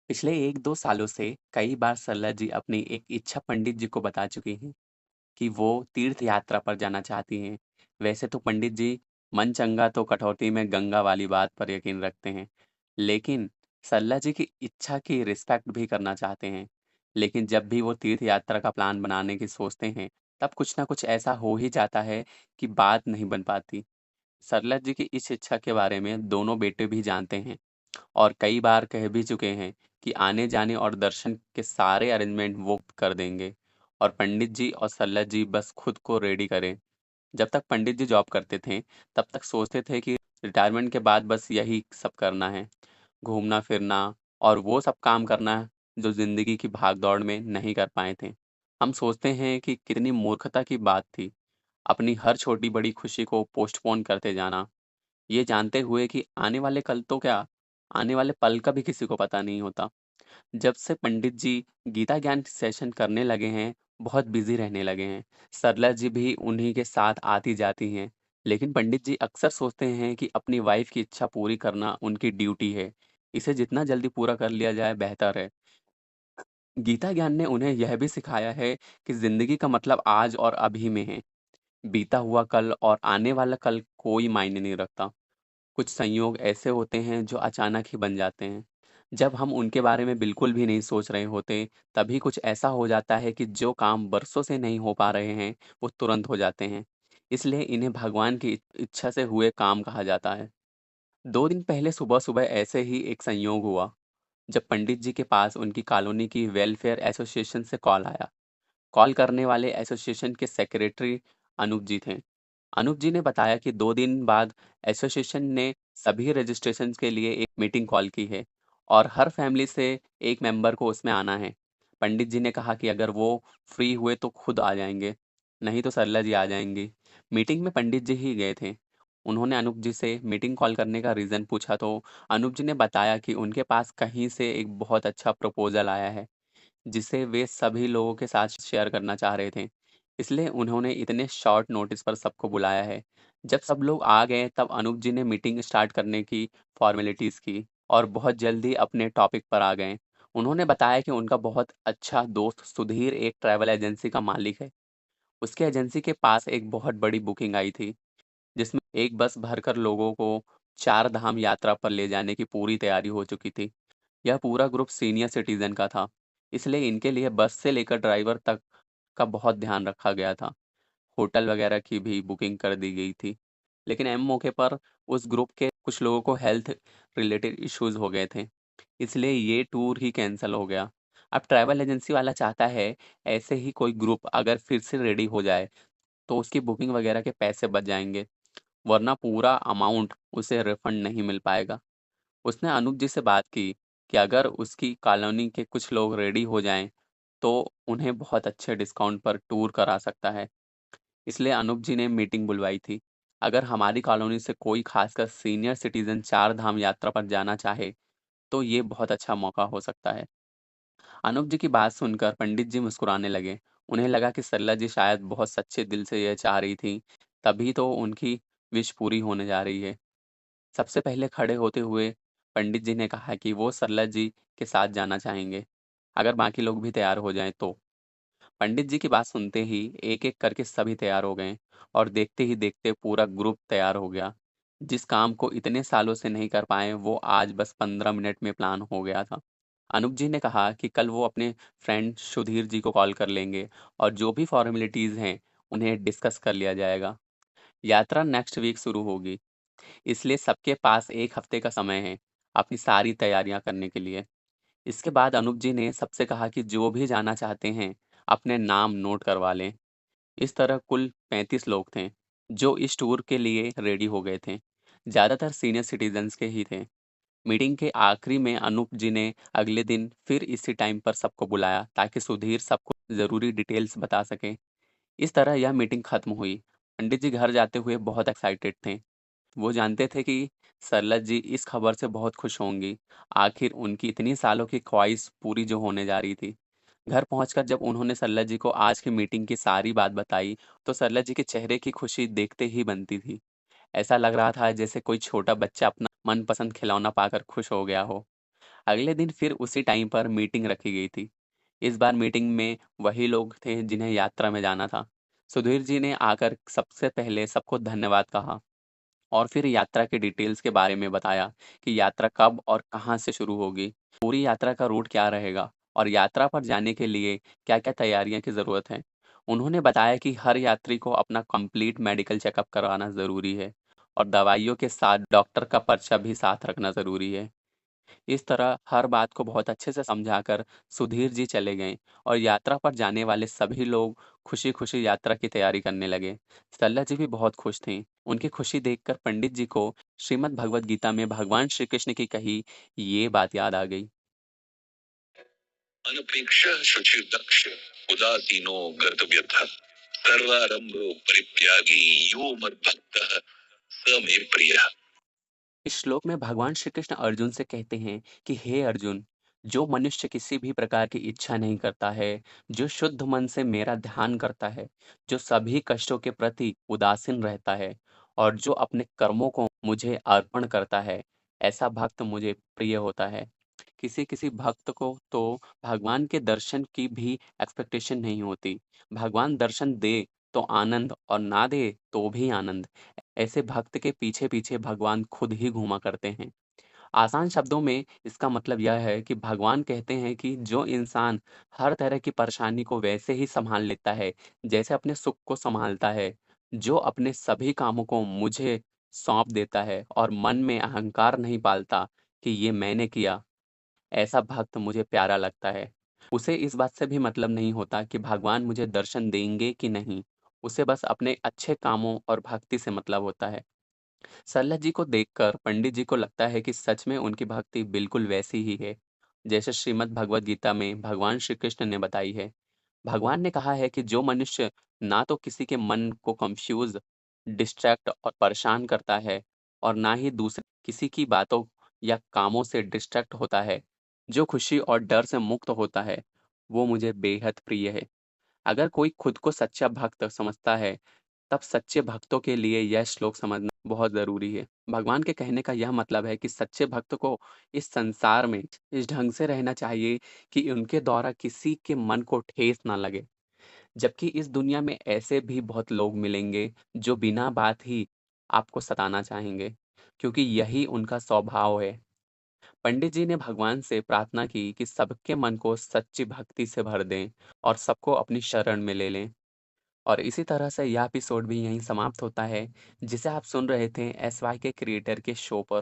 पिछले 1-2 सालों से कई बार सरला जी अपनी एक इच्छा पंडित जी को बता चुकी हैं कि वो तीर्थ यात्रा पर जाना चाहती हैं। वैसे तो पंडित जी मन चंगा तो कटौती में गंगा वाली बात पर यकीन रखते हैं, लेकिन सरला जी की इच्छा की रिस्पेक्ट भी करना चाहते हैं। लेकिन जब भी वो तीर्थ यात्रा का प्लान बनाने की सोचते हैं, तब कुछ ना कुछ ऐसा हो ही जाता है कि बात नहीं बन पाती। सरला जी की इस इच्छा के बारे में दोनों बेटे भी जानते हैं और कई बार कह भी चुके हैं कि आने-जाने और दर्शन के सारे अरेंजमेंट वो कर देंगे और पंडित जी और सल्लत जी बस खुद को रेडी करें। जब तक पंडित जी जॉब करते थे, तब तक सोचते थे कि रिटायरमेंट के बाद बस यही सब करना है, घूमना-फिरना और वो सब काम करना है, जो ज़िंदगी की भाग-दौड़ में नहीं कर पाए थे। हम सोचते हैं कि कितनी मूर्खता की बात थी, अपनी हर छोटी-बड़ी खुशी को पोस्टपोन करते जाना। ये जानते हुए कि आने वाले कल तो क्या, आने वाले पल का भी किसी को पता नहीं होता। जब से पंडित जी गीता ज्ञान सेशन करने लगे हैं, बहुत बिज़ी रहने लगे हैं। सरला जी भी उन्हीं के साथ आती-जाती हैं। लेकिन पंडित जी अक्सर सोचते हैं कि अपनी वाइफ़ की इच्छा पूरी करना उनकी ड्यूटी है। इसे जितना जल्दी पूरा कर लिया जाए बेहतर है। गीता ज्ञान ने उन्हें यह भी सिखाया है कि ज़िंदगी का मतलब आज और अभी में है। बीता हुआ कल और आने वाला कल कोई मायने नहीं रखता। कुछ संयोग ऐसे होते हैं जो अचानक ही बन जाते हैं। जब हम उनके बारे में बिल्कुल भी नहीं सोच रहे होते, तभी कुछ ऐसा हो जाता है कि जो काम बरसों से नहीं हो पा रहे हैं, वो तुरंत हो जाते हैं। इसलिए इन्हें भगवान की इच्छा से हुए काम कहा जाता है। 2 दिन पहले सुबह-सुबह ऐसे ही एक संयोग हुआ, जब पंडित जी के पास उनकी कॉलोनी की वेलफेयर एसोसिएशन से कॉल आया। कॉल करने वाले एसोसिएशन के सेक्रेटरी अनूप जी थे। अनूप जी ने बताया कि 2 दिन बाद एसोसिएशन ने सभी रजिस्ट्रेशन के लिए एक मीटिंग कॉल की है और हर फैमिली से एक मेंबर को उसमें आना है। पंडित जी ने कहा कि अगर वो फ्री हुए तो खुद आ जाएँगे, नहीं तो सरला जी आ जाएँगी। मीटिंग में पंडित जी ही गए थे। उन्होंने अनूप जी से मीटिंग कॉल करने का रीज़न पूछा तो अनूप जी ने बताया कि उनके पास कहीं से एक बहुत अच्छा प्रपोज़ल आया है। जिसे वे सभी लोगों के साथ शेयर करना चाह रहे थे। इसलिए उन्होंने इतने शॉर्ट नोटिस पर सबको बुलाया है। जब सब लोग आ गए तब अनूप जी ने मीटिंग स्टार्ट करने की फॉर्मेलिटीज़ की और बहुत जल्दी अपने टॉपिक पर आ गए। उन्होंने बताया कि उनका बहुत अच्छा दोस्त सुधीर एक ट्रैवल एजेंसी का मालिक है। उसकी एजेंसी के पास एक बहुत बड़ी बुकिंग आई थी, जिसमें एक बस भरकर लोगों को 4 धाम यात्रा पर ले जाने की पूरी तैयारी हो चुकी थी। यह पूरा ग्रुप सीनियर सिटीज़न का था, इसलिए इनके लिए बस से लेकर ड्राइवर तक का बहुत ध्यान रखा गया था। होटल वगैरह की भी बुकिंग कर दी गई थी। लेकिन ऐन मौके पर उस ग्रुप के कुछ लोगों को हेल्थ रिलेटेड इश्यूज़ हो गए थे, इसलिए ये टूर ही कैंसल हो गया। अब ट्रैवल एजेंसी वाला चाहता है, ऐसे ही कोई ग्रुप अगर फिर से रेडी हो जाए, तो उसकी बुकिंग वगैरह के पैसे बच जाएँगे, वरना पूरा अमाउंट उसे रिफंड नहीं मिल पाएगा। उसने अनूप जी से बात की कि अगर उसकी कॉलोनी के कुछ लोग रेडी हो जाएं, तो उन्हें बहुत अच्छे डिस्काउंट पर टूर करा सकता है। इसलिए अनूप जी ने मीटिंग बुलवाई थी। अगर हमारी कॉलोनी से कोई खासकर सीनियर सिटीजन 4 धाम यात्रा पर जाना चाहे, तो ये बहुत अच्छा मौका हो सकता है। अनूप जी की बात सुनकर पंडित जी मुस्कुराने लगे। उन्हें लगा कि सरला जी शायद बहुत सच्चे दिल से यह चाह रही थी, तभी तो उनकी विश पूरी होने जा रही है। सबसे पहले खड़े होते हुए पंडित जी ने कहा कि वो सरला जी के साथ जाना चाहेंगे, अगर बाकी लोग भी तैयार हो जाएं तो। पंडित जी की बात सुनते ही एक-एक करके सभी तैयार हो गए और देखते ही देखते पूरा ग्रुप तैयार हो गया। जिस काम को इतने सालों से नहीं कर पाए, वो आज बस 15 मिनट में प्लान हो गया था। अनूप जी ने कहा कि कल वो अपने फ्रेंड सुधीर जी को कॉल कर लेंगे और जो भी फॉर्मेलिटीज़ हैं, उन्हें डिस्कस कर लिया जाएगा। यात्रा नेक्स्ट वीक शुरू होगी। इसलिए सबके पास 1 हफ्ते का समय है, अपनी सारी तैयारियाँ करने के लिए। इसके बाद अनूप जी ने सबसे कहा कि जो भी जाना चाहते हैं, अपने नाम नोट करवा लें। इस तरह कुल 35 लोग थे, जो इस टूर के लिए रेडी हो गए थे। ज़्यादातर सीनियर सिटीज़न्स के ही थे। मीटिंग के आखिरी में अनूप जी ने अगले दिन फिर इसी टाइम पर सबको बुलाया, ताकि सुधीर सबको ज़रूरी डिटेल्स बता सकें। इस तरह यह मीटिंग खत्म हुई। पंडित जी घर जाते हुए बहुत एक्साइटेड थे। वो जानते थे कि सरलत जी इस खबर से बहुत खुश होंगी। आखिर उनकी इतनी सालों की ख्वाहिश पूरी जो होने जा रही थी। घर पहुंचकर जब उन्होंने सरलत जी को आज की मीटिंग की सारी बात बताई, तो सरलत जी के चेहरे की खुशी देखते ही बनती थी। ऐसा लग रहा था जैसे कोई छोटा बच्चा अपना मनपसंद खिलौना पाकर खुश हो गया हो। अगले दिन फिर उसी टाइम पर मीटिंग रखी गई थी। इस बार मीटिंग में वही लोग थे जिन्हें यात्रा में जाना था। सुधीर जी ने आकर सबसे पहले सबको धन्यवाद कहा और फिर यात्रा के डिटेल्स के बारे में बताया कि यात्रा कब और कहाँ से शुरू होगी, पूरी यात्रा का रूट क्या रहेगा और यात्रा पर जाने के लिए क्या-क्या तैयारियां की ज़रूरत है। उन्होंने बताया कि हर यात्री को अपना कंप्लीट मेडिकल चेकअप करवाना ज़रूरी है और दवाइयों के साथ डॉक्टर का पर्चा भी साथ रखना ज़रूरी है। इस तरह हर बात को बहुत अच्छे से समझाकर सुधीर जी चले गए और यात्रा पर जाने वाले सभी लोग खुशी-खुशी यात्रा की तैयारी करने लगे। सल्ला जी भी बहुत खुश थीं। उनकी खुशी देखकर पंडित जी को श्रीमद् भगवद गीता में भगवान श्री कृष्ण की कही ये बात याद आ गई। अनपेक्ष शुचिर्दक्ष उदासीनो गतव्यथा सर्वारंभ परित्यागी यो मद्भक्तः स मे प्रियः। इस श्लोक में भगवान श्री कृष्ण अर्जुन से कहते हैं कि हे अर्जुन, जो मनुष्य किसी भी प्रकार की इच्छा नहीं करता है, जो शुद्ध मन से मेरा ध्यान करता है, जो सभी कष्टों के प्रति उदासीन रहता है और जो अपने कर्मों को मुझे अर्पण करता है, ऐसा भक्त मुझे प्रिय होता है। किसी-किसी भक्त को तो भगवान के दर्शन की भी एक्सपेक्टेशन नहीं होती। भगवान दर्शन दे तो आनंद और ना दे तो भी आनंद। ऐसे भक्त के पीछे-पीछे भगवान खुद ही घूमा करते हैं। आसान शब्दों में इसका मतलब यह है कि भगवान कहते हैं कि जो इंसान हर तरह की परेशानी को वैसे ही सँभाल लेता है, जैसे अपने सुख को सँभालता है, जो अपने सभी कामों को मुझे सौंप देता है और मन में अहंकार नहीं पालता कि ये मैंने किया, ऐसा भक्त मुझे प्यारा लगता है। उसे इस बात से भी मतलब नहीं होता कि भगवान मुझे दर्शन देंगे कि नहीं, उसे बस अपने अच्छे कामों और भक्ति से मतलब होता है। सरला जी को देखकर पंडित जी को लगता है कि सच में उनकी भक्ति बिल्कुल वैसी ही है, जैसे श्रीमद् भगवद गीता में भगवान श्री कृष्ण ने बताई है। भगवान ने कहा है कि जो मनुष्य ना तो किसी के मन को कंफ्यूज, डिस्ट्रैक्ट और परेशान करता है और ना ही दूसरे किसी की बातों या कामों से डिस्ट्रैक्ट होता है, जो खुशी और डर से मुक्त होता है, वो मुझे बेहद प्रिय है। अगर कोई खुद को सच्चा भक्त समझता है, तब सच्चे भक्तों के लिए यह श्लोक समझना बहुत ज़रूरी है। भगवान के कहने का यह मतलब है कि सच्चे भक्त को इस संसार में इस ढंग से रहना चाहिए कि उनके द्वारा किसी के मन को ठेस ना लगे। जबकि इस दुनिया में ऐसे भी बहुत लोग मिलेंगे जो बिना बात ही आपको सताना चाहेंगे, क्योंकि यही उनका स्वभाव है। पंडित जी ने भगवान से प्रार्थना की कि सबके मन को सच्ची भक्ति से भर दें और सबको अपनी शरण में ले लें। और इसी तरह से यह एपिसोड भी यहीं समाप्त होता है, जिसे आप सुन रहे थे एसवाई के क्रिएटर के शो पर।